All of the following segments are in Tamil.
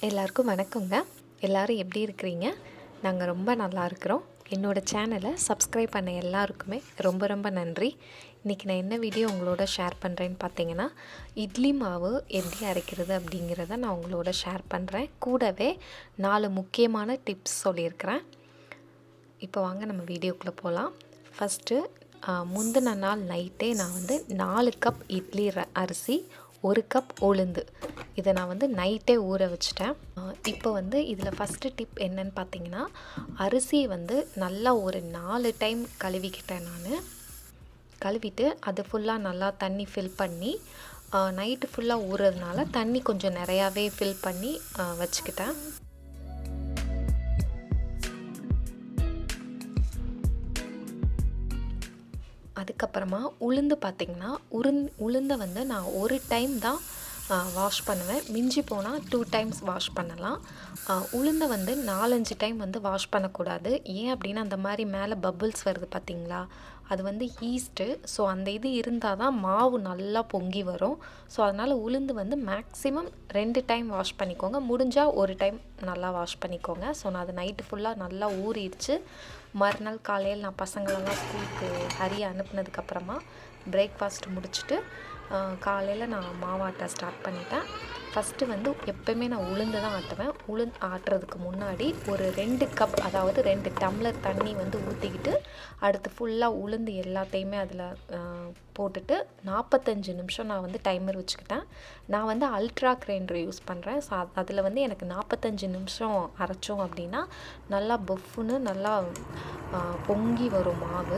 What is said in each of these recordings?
எல்லாருக்கும் வணக்கங்க. எல்லோரும் எப்படி இருக்கிறீங்க? நாங்கள் ரொம்ப நல்லா இருக்கிறோம். என்னோடய சேனலை சப்ஸ்கிரைப் பண்ண எல்லாருக்குமே ரொம்ப ரொம்ப நன்றி. இன்றைக்கி நான் என்ன வீடியோ உங்களோட ஷேர் பண்ணுறேன்னு பார்த்தீங்கன்னா, இட்லி மாவு எப்படி அரைக்கிறது அப்படிங்கிறத நான் உங்களோட ஷேர் பண்ணுறேன். கூடவே 4 முக்கியமான டிப்ஸ் சொல்லியிருக்கிறேன். இப்போ வாங்க நம்ம வீடியோக்குள்ளே போகலாம். ஃபஸ்ட்டு முந்தின நாள் நைட்டே நான் 4 கப் இட்லி அரிசி, 1 கப் உளுந்து இதை நான் நைட்டே ஊற வச்சிட்டேன். இப்போ இதில் ஃபஸ்ட்டு டிப் என்னன்னு பார்த்தீங்கன்னா, அரிசியை நல்லா ஒரு 4 டைம் கழுவிக்கிட்டேன் நான். கழுவிட்டு அது ஃபுல்லாக நல்லா தண்ணி ஃபில் பண்ணி, நைட்டு ஃபுல்லாக ஊறுறதுனால தண்ணி கொஞ்சம் நிறையாவே ஃபில் பண்ணி வச்சுக்கிட்டேன். அதுக்கப்புறமா உளுந்து பார்த்திங்கன்னா, உளுந்தை நான் ஒரு டைம் தான் வாஷ் பண்ணுவேன். மிஞ்சி போனால் 2 டைம்ஸ் வாஷ் பண்ணலாம். உளுந்தை 4-5 டைம் வாஷ் பண்ணக்கூடாது. ஏன் அப்படின்னா, அந்த மாதிரி மேலே பபிள்ஸ் வருது பார்த்திங்களா, அது ஈஸ்ட்டு. ஸோ அந்த இது இருந்தால் தான் மாவு நல்லா பொங்கி வரும். ஸோ அதனால் உளுந்து மேக்ஸிமம் 2 டைம் வாஷ் பண்ணிக்கோங்க. முடிஞ்சால் 1 டைம் நல்லா வாஷ் பண்ணிக்கோங்க. ஸோ நான் அது நைட்டு ஃபுல்லாக நல்லா ஊறிடுச்சு. மறுநாள் காலையில் நான் பசங்களெல்லாம் ஸ்கூலுக்கு ஹரியை அனுப்புனதுக்கப்புறமா பிரேக்ஃபாஸ்ட் முடிச்சுட்டு காலையில் நான் மாவாட்ட ஸ்டார்ட் பண்ணிட்டேன். ஃபஸ்ட்டு எப்போயுமே நான் உளுந்து தான் ஆட்டுவேன். ஆட்டுறதுக்கு முன்னாடி ஒரு 2 கப், அதாவது 2 டம்ளர் தண்ணி ஊற்றிக்கிட்டு, அடுத்து ஃபுல்லாக உளுந்து எல்லாத்தையுமே அதில் போட்டுட்டு 45 நிமிஷம் நான் டைமர் வச்சுக்கிட்டேன். நான் அல்ட்ரா கிரைண்டர் யூஸ் பண்ணுறேன். ஸோ அதில் எனக்கு 45 நிமிஷம் அரைச்சோம் அப்படின்னா நல்லா பஃப்னு நல்லா பொங்கி வரும் மாவு.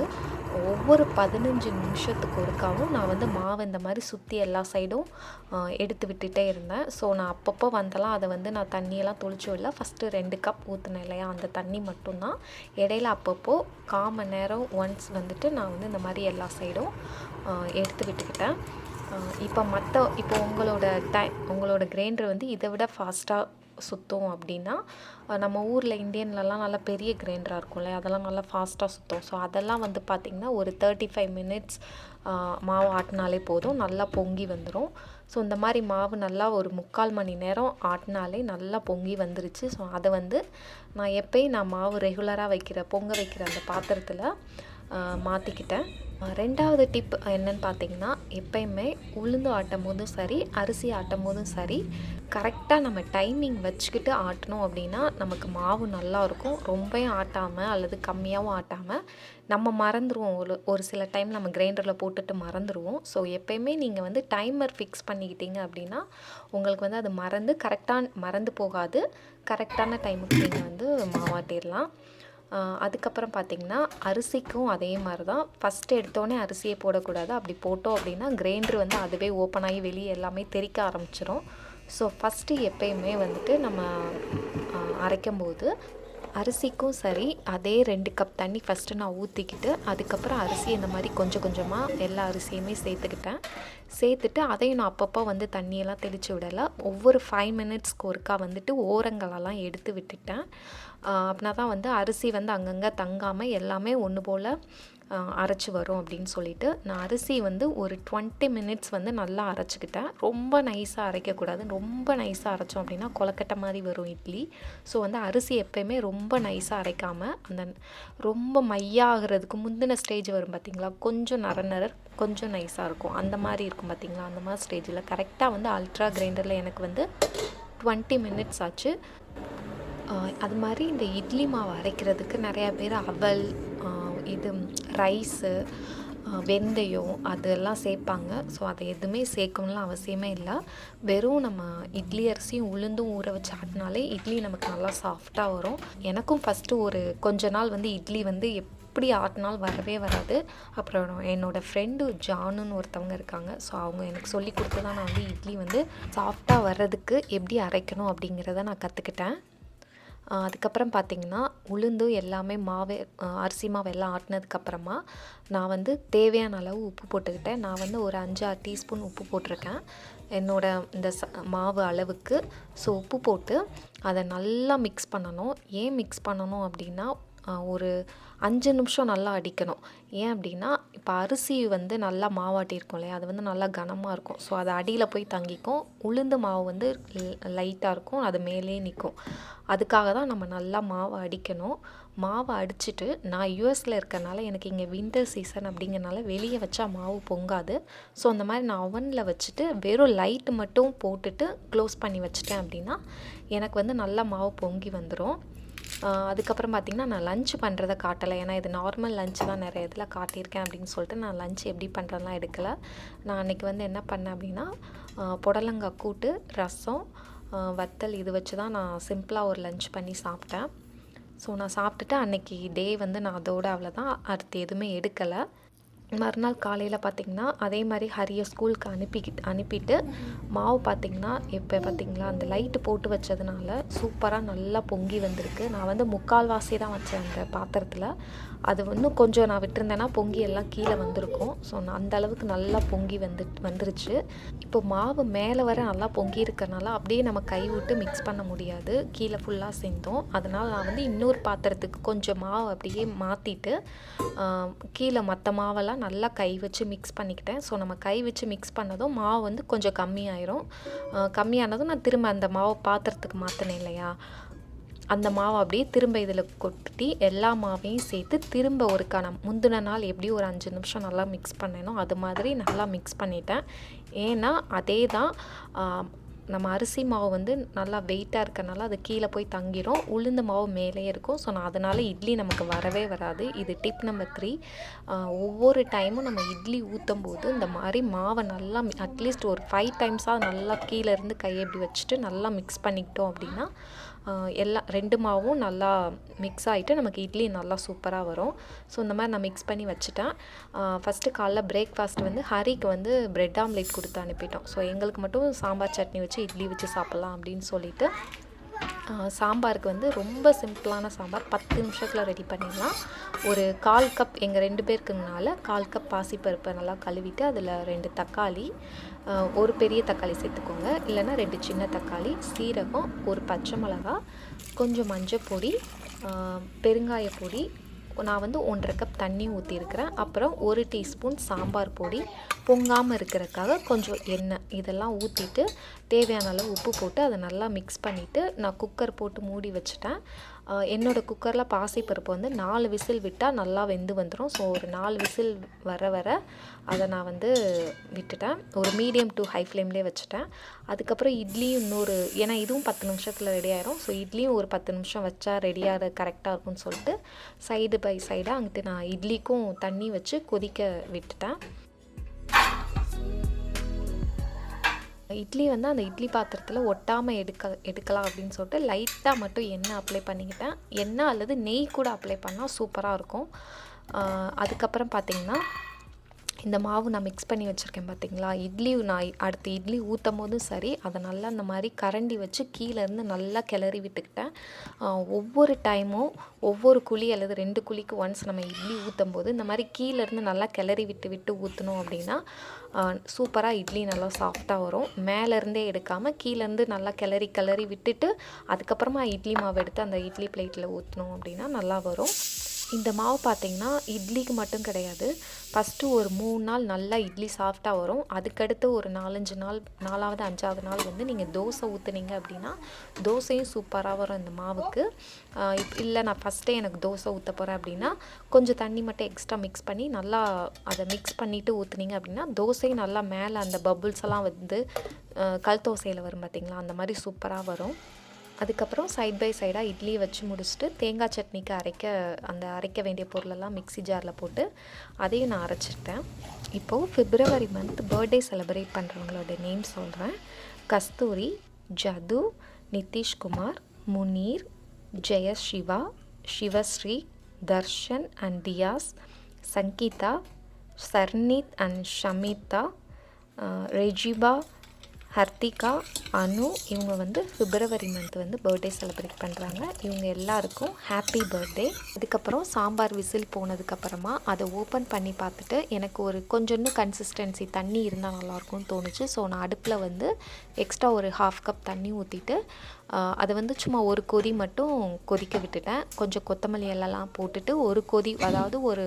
ஒவ்வொரு 15 நிமிஷத்துக்கு ஒருக்காவும் நான் மாவை இந்த மாதிரி சுற்றி எல்லா சைடும் எடுத்து விட்டுட்டே இருந்தேன். ஸோ நான் அப்பப்போ வந்தெல்லாம் அதை நான் தண்ணியெல்லாம் தொளிச்சு விடல. ஃபஸ்ட்டு 2 கப் ஊற்றினேன் இல்லையா, அந்த தண்ணி மட்டும்தான். இடையில அப்பப்போ 1/4 மணி நேரம் ஒன்ஸ் நான் இந்த மாதிரி எல்லா சைடும் எடுத்து விட்டுக்கிட்டேன். இப்போ உங்களோட கிரைண்டர் இதை விட ஃபாஸ்ட்டாக சுற்றும் அப்படின்னா, நம்ம ஊரில் இந்தியன்லலாம் நல்லா பெரிய கிரைண்டராக இருக்கும்ல, அதெல்லாம் நல்லா ஃபாஸ்ட்டாக சுற்றும். ஸோ அதெல்லாம் பார்த்திங்கன்னா ஒரு 35 மினிட்ஸ் மாவு ஆட்டினாலே போதும், நல்லா பொங்கி வந்துடும். ஸோ இந்த மாதிரி மாவு நல்லா ஒரு 3/4 மணி நேரம் ஆட்டினாலே நல்லா பொங்கி வந்துருச்சு. ஸோ அதை நான் எப்பயும் நான் மாவு ரெகுலராக பொங்க வைக்கிற அந்த பாத்திரத்தில் மாற்றிக்கிட்டேன். 2வது டிப் என்னன்னு பார்த்தீங்கன்னா, எப்பயுமே உளுந்து ஆட்டும் போதும் சரி, அரிசி ஆட்டும் போதும் சரி, கரெக்டாக நம்ம டைமிங் வச்சுக்கிட்டு ஆட்டணும் அப்படின்னா நமக்கு மாவு நல்லாயிருக்கும். ரொம்பவும் ஆட்டாமல் அல்லது கம்மியாகவும் ஆட்டாமல் நம்ம மறந்துடுவோம். ஒரு சில டைம் நம்ம கிரைண்டரில் போட்டுட்டு மறந்துடுவோம். ஸோ எப்பயுமே நீங்கள் டைமர் ஃபிக்ஸ் பண்ணிக்கிட்டீங்க அப்படின்னா உங்களுக்கு அது மறந்து போகாது. கரெக்டான டைமுக்கு நீங்கள் மாவாட்டிடலாம். அதுக்கப்புறம் பார்த்திங்கன்னா, அரிசிக்கும் அதே மாதிரி தான். ஃபஸ்ட்டு எடுத்தோடனே அரிசியை போடக்கூடாது. அப்படி போட்டோம் அப்படின்னா கிரைண்டர் அதுவே ஓப்பன் ஆகி வெளியே எல்லாமே தெறிக்க ஆரம்பிச்சிடும். ஸோ ஃபஸ்ட்டு எப்பயுமே நம்ம அரைக்கும்போது அரிசிக்கும் சரி அதே 2 கப் தண்ணி ஃபஸ்ட்டு நான் ஊற்றிக்கிட்டு, அதுக்கப்புறம் அரிசி இந்த மாதிரி கொஞ்சம் கொஞ்சமாக எல்லா அரிசியுமே சேர்த்துட்டு அதையும் நான் அப்பப்போ தண்ணியெல்லாம் தெளித்து விடலை. ஒவ்வொரு 5 மினிட்ஸ்க்கு ஒருக்கா ஓரங்களெல்லாம் எடுத்து விட்டுட்டேன். அப்படின்னா தான் அரிசி அங்கங்கே தங்காமல் எல்லாமே ஒன்று போல் அரைச்சி வரும் அப்படின்னு சொல்லிட்டு, நான் அரிசி ஒரு 20 மினிட்ஸ் நல்லா அரைச்சிக்கிட்டேன். ரொம்ப நைஸாக அரைக்கக்கூடாது. ரொம்ப நைஸாக அரைச்சோம் அப்படின்னா கொலக்கட்டை மாதிரி வரும் இட்லி. ஸோ அரிசி எப்போயுமே ரொம்ப நைஸாக அரைக்காமல் அந்த ரொம்ப மையாகிறதுக்கு முந்தின ஸ்டேஜ் வரும் பார்த்திங்களா, கொஞ்சம் நர கொஞ்சம் நைஸாக இருக்கும், அந்த மாதிரி இருக்கும் பார்த்திங்களா, அந்த மாதிரி ஸ்டேஜில் கரெக்டாக அல்ட்ரா கிரைண்டரில் எனக்கு 20 மினிட்ஸ் ஆச்சு. அது மாதிரி இந்த இட்லி மாவு அரைக்கிறதுக்கு நிறையா பேர் அவல், இது ரைஸு, வெந்தயம் அதெல்லாம் சேர்ப்பாங்க. ஸோ அதை எதுவுமே சேர்க்கணும்லாம் அவசியமே இல்லை. வெறும் நம்ம இட்லி அரிசியும் உளுந்தும் ஊற வச்சு ஆட்டினாலே இட்லி நமக்கு நல்லா சாஃப்டாக வரும். எனக்கும் ஃபஸ்ட்டு கொஞ்ச நாள் இட்லி எப்படி ஆட்டினாலும் வரவே வராது. அப்புறம் என்னோடய ஃப்ரெண்டு ஜானுன்னு ஒருத்தவங்க இருக்காங்க. ஸோ அவங்க எனக்கு சொல்லி கொடுத்து தான் நான் இட்லி சாஃப்டாக வர்றதுக்கு எப்படி அரைக்கணும் அப்படிங்கிறத நான் கற்றுக்கிட்டேன். அதுக்கப்புறம் பார்த்திங்கன்னா, உளுந்து எல்லாமே அரிசி மாவு எல்லாம் ஆட்டினதுக்கப்புறமா நான் தேவையான அளவு உப்பு போட்டுக்கிட்டேன். நான் ஒரு 5-6 டீஸ்பூன் உப்பு போட்டிருக்கேன் என்னோடய இந்த மாவு அளவுக்கு. ஸோ உப்பு போட்டு அதை நல்லா மிக்ஸ் பண்ணணும். ஏன் மிக்ஸ் பண்ணணும் அப்படின்னா, ஒரு 5 நிமிஷம் நல்லா அடிக்கணும். ஏன் அப்படின்னா, இப்போ அரிசி வந்து நல்லா மாவாட்டியிருக்கும் இல்லையா, அது வந்து நல்லா கனமாக இருக்கும். ஸோ அது அடியில் போய் தங்கிக்கும். உளுந்து மாவு வந்து லைட்டாக இருக்கும், அது மேலே நிற்கும். அதுக்காக தான் நம்ம நல்லா மாவை அடிக்கணும். மாவை அடிச்சுட்டு, நான் யூஎஸில் இருக்கறனால எனக்கு இங்கே வின்டர் சீசன் அப்படிங்கிறனால வெளியே வச்சா மாவு பொங்காது. ஸோ அந்த மாதிரி நான் அவனில் வச்சுட்டு வெறும் லைட்டு மட்டும் போட்டுட்டு க்ளோஸ் பண்ணி வச்சுட்டேன் அப்படின்னா எனக்கு வந்து நல்லா மாவு பொங்கி வந்துடும். அதுக்கப்புறம் பார்த்திங்கன்னா, நான் லஞ்ச் பண்ணுறதை காட்டலை. ஏன்னா இது நார்மல் லஞ்சு தான் நிறைய இதில் காட்டியிருக்கேன் அப்படின்னு சொல்லிட்டு நான் லஞ்ச் எப்படி பண்ணுறதுலாம் எடுக்கலை. நான் அன்றைக்கி வந்து என்ன பண்ணேன் அப்படின்னா, புடலங்காய் கூட்டு, ரசம், வத்தல் இது வச்சு தான் நான் சிம்பிளாக ஒரு லஞ்ச் பண்ணி சாப்பிட்டேன். ஸோ நான் சாப்பிட்டுட்டு அன்றைக்கி டே வந்து நான் அதோட அவ்வளோதான், அடுத்து எதுவுமே எடுக்கலை. மறுநாள் காலையில் பார்த்திங்கன்னா அதே மாதிரி ஹரியை ஸ்கூலுக்கு அனுப்பிட்டு மாவு பார்த்திங்கன்னா இப்போ பார்த்திங்களா அந்த லைட்டு போட்டு வச்சதுனால சூப்பராக நல்லா பொங்கி வந்திருக்கு. நான் வந்து முக்கால்வாசி தான் வச்சேன் அந்த பாத்திரத்தில். அது இன்னும் கொஞ்சம் நான் விட்டுருந்தேன்னா பொங்கி எல்லாம் கீழே வந்திருக்கும். ஸோ நான் அந்த அளவுக்கு நல்லா பொங்கி வந்துருச்சு. இப்போ மாவு மேலே வர நல்லா பொங்கி இருக்கிறனால அப்படியே நம்ம கை விட்டு மிக்ஸ் பண்ண முடியாது, கீழே ஃபுல்லாக சேர்ந்தோம். அதனால் நான் வந்து இன்னொரு பாத்திரத்துக்கு கொஞ்சம் மாவு அப்படியே மாற்றிட்டு கீழே மற்ற மாவெல்லாம் நல்லா கை வச்சு மிக்ஸ் பண்ணிக்கிட்டேன். ஸோ நம்ம கை வச்சு மிக்ஸ் பண்ணதும் மாவு வந்து கொஞ்சம் கம்மியாயிரும். கம்மியானதும் நான் திரும்ப அந்த மாவு பாத்திரத்துக்கு மாற்றினேன் இல்லையா, அந்த மாவை அப்படியே திரும்ப இதில் கொட்டி எல்லா மாவையும் சேர்த்து திரும்ப முந்தின நாள் எப்படி ஒரு 5 நிமிஷம் நல்லா மிக்ஸ் பண்ணேனோ அது மாதிரி நல்லா மிக்ஸ் பண்ணிட்டேன். ஏன்னா அதே தான் நம்ம அரிசி மாவு வந்து நல்லா வெயிட்டாக இருக்கறனால அது கீழே போய் தங்கிடும், உளுந்து மாவு மேலே இருக்கும். ஸோ நான் அதனால் இட்லி நமக்கு வரவே வராது. இது டிப் நம்பர் 3. ஒவ்வொரு டைமும் நம்ம இட்லி ஊற்றும் போது இந்த மாதிரி மாவை நல்லா அட்லீஸ்ட் ஒரு 5 டைம்ஸாக நல்லா கீழே இருந்து கையை இப்படி வச்சுட்டு நல்லா மிக்ஸ் பண்ணிக்கிட்டோம் அப்படின்னா எல்லாம் 2 மாவும் நல்லா மிக்ஸ் ஆகிட்டு நமக்கு இட்லி நல்லா சூப்பராக வரும். ஸோ இந்த மாதிரி நான் மிக்ஸ் பண்ணி வச்சுட்டேன். ஃபஸ்ட்டு காலைல பிரேக்ஃபாஸ்ட் வந்து ஹரிக்கு வந்து பிரெட் ஆம்லேட் கொடுத்து அனுப்பிட்டோம். ஸோ எங்களுக்கு மட்டும் சாம்பார் சட்னி வச்சு இட்லி வச்சு சாப்பிட்லாம் அப்படின்னு சொல்லிட்டு சாம்பாருக்கு வந்து ரொம்ப சிம்பிளான சாம்பார் 10 நிமிஷத்தில் ரெடி பண்ணிடலாம். ஒரு 1/4 கப் எங்கள் 2 பேருக்குனால 1/4 கப் பாசிப்பருப்பை நல்லா கழுவிட்டு அதில் 2 தக்காளி, ஒரு பெரிய தக்காளி சேர்த்துக்கோங்க, இல்லைன்னா 2 சின்ன தக்காளி, சீரகம், ஒரு பச்சை மிளகா, கொஞ்சம் மஞ்சள் பொடி, பெருங்காய பொடி, நான் வந்து 1.5 கப் தண்ணி ஊற்றிருக்கிறேன். அப்புறம் 1 டீஸ்பூன் சாம்பார் பொடி, பொங்காமல் இருக்கிறதுக்காக கொஞ்சம் எண்ணெய், இதெல்லாம் ஊற்றிட்டு தேவையான அளவு உப்பு போட்டு அதை நல்லா மிக்ஸ் பண்ணிவிட்டு நான் குக்கர் போட்டு மூடி வச்சுட்டேன். என்னோடய குக்கரில் பாசிப்பருப்பு வந்து 4 விசில் விட்டால் நல்லா வெந்து வந்துடும். ஸோ ஒரு 4 விசில் வர அதை நான் வந்து விட்டுட்டேன். ஒரு மீடியம் டு ஹை ஃப்ளேம்லேயே வச்சுட்டேன். அதுக்கப்புறம் இட்லியும் ஏன்னா இதுவும் 10 நிமிஷத்தில் ரெடி ஆயிரும். ஸோ இட்லியும் ஒரு 10 நிமிஷம் வச்சா ரெடியாக கரெக்டாக இருக்கும்னு சொல்லிட்டு சைடு பை சைடாக அங்கிட்டு நான் இட்லிக்கும் தண்ணி வச்சு கொதிக்க விட்டுட்டேன். இட்லி வந்து அந்த இட்லி பாத்திரத்தில் ஒட்டாமல் எடுக்கலாம் அப்படின்னு சொல்லிட்டு லைட்டாக மட்டும் எண்ணெய் அப்ளை பண்ணிக்கிட்டேன். எண்ணெய் அல்லது நெய் கூட அப்ளை பண்ணால் சூப்பராக இருக்கும். அதுக்கப்புறம் பார்த்திங்கன்னா இந்த மாவு நான் மிக்ஸ் பண்ணி வச்சுருக்கேன் பார்த்திங்களா, நான் அடுத்து இட்லி ஊற்றும் போதும் சரி அதை நல்லா இந்த மாதிரி கரண்டி வச்சு கீழேருந்து நல்லா கிளறி விட்டுக்கிட்டேன். ஒவ்வொரு டைமும் ஒவ்வொரு குழி அல்லது 2 குழிக்கு ஒன்ஸ் நம்ம இட்லி ஊற்றும் போது இந்த மாதிரி கீழேருந்து நல்லா கிளறி விட்டு ஊற்றணும் அப்படின்னா சூப்பராக இட்லி நல்லா சாஃப்டாக வரும். மேலேருந்தே எடுக்காமல் கீழேருந்து நல்லா கிளறி விட்டுட்டு அதுக்கப்புறமா இட்லி மாவு எடுத்து அந்த இட்லி பிளேட்டில் ஊற்றணும் அப்படின்னா நல்லா வரும். இந்த மாவு பார்த்திங்கன்னா இட்லிக்கு மட்டும் கிடையாது, ஃபஸ்ட்டு ஒரு 3 நாள் நல்லா இட்லி சாஃப்டாக வரும். அதுக்கடுத்து ஒரு 4-5 நாள், 4வது 5வது நாள் வந்து நீங்கள் தோசை ஊற்றுனீங்க அப்படின்னா தோசையும் சூப்பராக வரும் இந்த மாவுக்கு. இல்லை நான் ஃபஸ்ட்டே எனக்கு தோசை ஊற்ற போகிறேன் அப்படின்னா கொஞ்சம் தண்ணி மட்டும் எக்ஸ்ட்ரா மிக்ஸ் பண்ணி நல்லா அதை மிக்ஸ் பண்ணிவிட்டு ஊற்றுனீங்க அப்படின்னா தோசையும் நல்லா மேலே அந்த பபுள்ஸ் எல்லாம் வந்து கல் தோசையில் வரும் பார்த்திங்களா, அந்த மாதிரி சூப்பராக வரும். அதுக்கப்புறம் சைட் பை சைடாக இட்லியை வச்சு முடிச்சுட்டு தேங்காய் சட்னிக்கு அரைக்க வேண்டிய பொருளெல்லாம் மிக்ஸி ஜாரில் போட்டு அதையும் நான் அரைச்சிட்டேன். இப்போது பிப்ரவரி மந்த் பர்த்டே செலிப்ரேட் பண்ணுறவங்களோட நேம் சொல்கிறேன். கஸ்தூரி, ஜது, நிதிஷ்குமார், முனீர், ஜெயசிவா, சிவஸ்ரீ, தர்ஷன் அண்ட் தியாஸ், சங்கீதா, சர்னீத் அண்ட் ஷமிதா, ரெஜிபா, ஹர்த்திகா, அனு இவங்க வந்து பிப்ரவரி மந்த் வந்து பர்த்டே செலிப்ரேட் பண்ணுறாங்க. இவங்க எல்லாருக்கும் ஹாப்பி பர்த்டே. இதுக்கப்புறம் சாம்பார் விசில் போனதுக்கப்புறமா அதை ஓப்பன் பண்ணி பார்த்துட்டு எனக்கு ஒரு கொஞ்சோண்டு கன்சிஸ்டன்சி தண்ணி இருந்தால் நல்லாயிருக்கும்னு தோணுச்சு. ஸோ நான் அடுப்பில் வந்து எக்ஸ்ட்ரா ஒரு 1/2 கப் தண்ணி ஊற்றிட்டு அதை வந்து சும்மா ஒரு கொதி மட்டும் கொதிக்க விட்டுட்டேன். கொஞ்சம் கொத்தமல்லி எல்லாம் போட்டுட்டு ஒரு கொதி, அதாவது ஒரு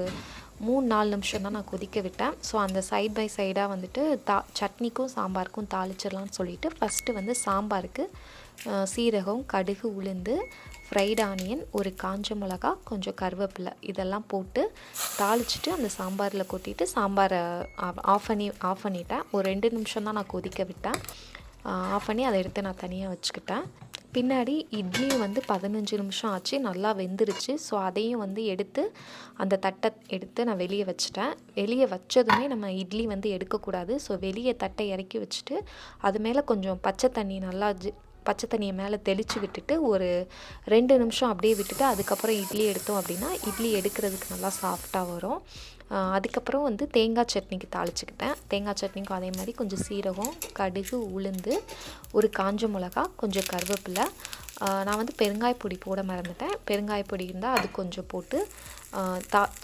3-4 நிமிஷம் தான் நான் கொதிக்க விட்டேன். ஸோ அந்த சைட் பை சைடாக வந்துட்டு சட்னிக்கும் சாம்பாருக்கும் தாளிச்சிடலான்னு சொல்லிவிட்டு ஃபஸ்ட்டு வந்து சாம்பாருக்கு சீரகம், கடுகு, உளுந்து, ஃப்ரைட் ஆனியன், ஒரு காஞ்ச மிளகா, கொஞ்சம் கருவேப்பிலை இதெல்லாம் போட்டு தாளிச்சிட்டு அந்த சாம்பாரில் கொட்டிட்டு சாம்பாரை ஆஃப் பண்ணிட்டேன். ஒரு 2 நிமிஷம் தான் நான் கொதிக்க விட்டேன். ஆஃப் பண்ணி அதை எடுத்து நான் தனியாக வச்சுக்கிட்டேன். பின்னாடி இட்லி வந்து 15 நிமிஷம் ஆச்சு, நல்லா வெந்துருச்சு. ஸோ அதையும் வந்து எடுத்து அந்த தட்டை எடுத்து நான் வெளியே வச்சுட்டேன். வெளியே வச்சதுமே நம்ம இட்லி வந்து எடுக்கக்கூடாது. ஸோ வெளியே தட்டை இறக்கி வச்சுட்டு அது மேலே கொஞ்சம் பச்சை தண்ணியை மேலே தெளித்து விட்டுட்டு ஒரு 2 நிமிஷம் அப்படியே விட்டுட்டு அதுக்கப்புறம் இட்லி எடுத்தோம் அப்படின்னா இட்லி எடுக்கிறதுக்கு நல்லா சாஃப்டாக வரும். அதுக்கப்புறம் வந்து தேங்காய் சட்னிக்கு தாளிச்சுக்கிட்டேன். தேங்காய் சட்னிக்கும் அதே மாதிரி கொஞ்சம் சீரகம், கடுகு, உளுந்து, ஒரு காஞ்ச மிளகா, கொஞ்சம் கருவேப்பிலை. நான் வந்து பெருங்காய பொடி போட மறந்துட்டேன். பெருங்காய பொடி இருந்தால் அது கொஞ்சம் போட்டு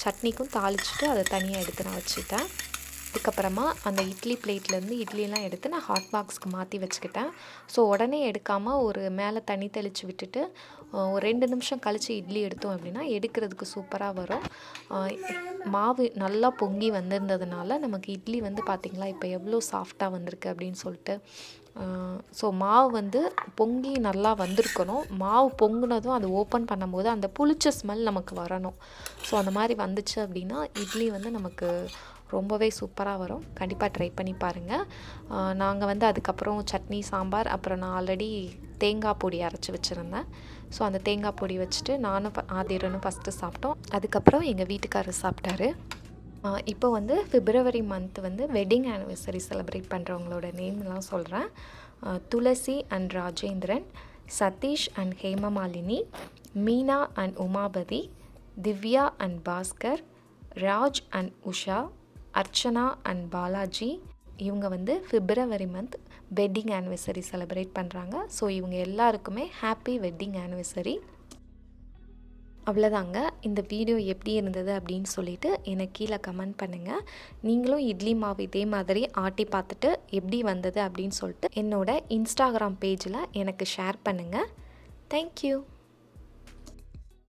சட்னிக்கும் தாளிச்சுட்டு அதை தனியாக எடுத்து நான் வச்சுட்டேன். அதுக்கப்புறமா அந்த இட்லி பிளேட்லேருந்து இட்லியெல்லாம் எடுத்து நான் ஹாட் பாக்ஸ்க்கு மாற்றி வச்சுக்கிட்டேன். ஸோ உடனே எடுக்காமல் ஒரு மேலே தண்ணி தெளித்து விட்டுட்டு ஒரு 2 நிமிஷம் கழித்து இட்லி எடுத்தோம் அப்படின்னா எடுக்கிறதுக்கு சூப்பராக வரும். மாவு நல்லா பொங்கி வந்திருந்ததுனால நமக்கு இட்லி வந்து பார்த்திங்களா இப்போ எவ்வளோ சாஃப்டாக வந்திருக்கு அப்படின்னு சொல்லிட்டு. ஸோ மாவு வந்து பொங்கி நல்லா வந்திருக்கணும். மாவு பொங்குனதும் அது ஓப்பன் பண்ணும்போது அந்த புளிச்ச ஸ்மெல் நமக்கு வரணும். ஸோ அந்த மாதிரி வந்துச்சு அப்படின்னா இட்லி வந்து நமக்கு ரொம்பவே சூப்பராக வரும். கண்டிப்பாக ட்ரை பண்ணி பாருங்கள். நாங்கள் வந்து அதுக்கப்புறம் சட்னி, சாம்பார், அப்புறம் நான் ஆல்ரெடி தேங்காய் பொடி அரைச்சி வச்சுருந்தேன். ஸோ அந்த தேங்காய் பொடி வச்சுட்டு நானும் ஆதிரனும் ஃபஸ்ட்டு சாப்பிட்டோம். அதுக்கப்புறம் எங்கள் வீட்டுக்காரர் சாப்பிட்டாரு. இப்போ வந்து பிப்ரவரி மந்த் வந்து வெட்டிங் ஆனிவர்சரி செலிப்ரேட் பண்ணுறவங்களோட நேம்லாம் சொல்கிறேன். Tulasi and Rajendran, Sathish and Hemamalini, Meena and Umapathi, Divya and Bhaskar, Raj and Usha, Archana and Balaji. இவங்க வந்து February month wedding anniversary celebrate பண்ணுறாங்க. ஸோ இவங்க எல்லாருக்குமே ஹாப்பி வெட்டிங் ஆனிவர்சரி. அவ்வளோதாங்க. இந்த வீடியோ எப்படி இருந்தது அப்படின்னு சொல்லிட்டு எனக்கு கீழே கமெண்ட் பண்ணுங்கள். நீங்களும் இட்லி மாவு இதே மாதிரி ஆட்டி பார்த்துட்டு எப்படி வந்தது அப்படின்னு சொல்லிட்டு என்னோட இன்ஸ்டாகிராம் பேஜில் எனக்கு ஷேர் பண்ணுங்கள். தேங்க்யூ.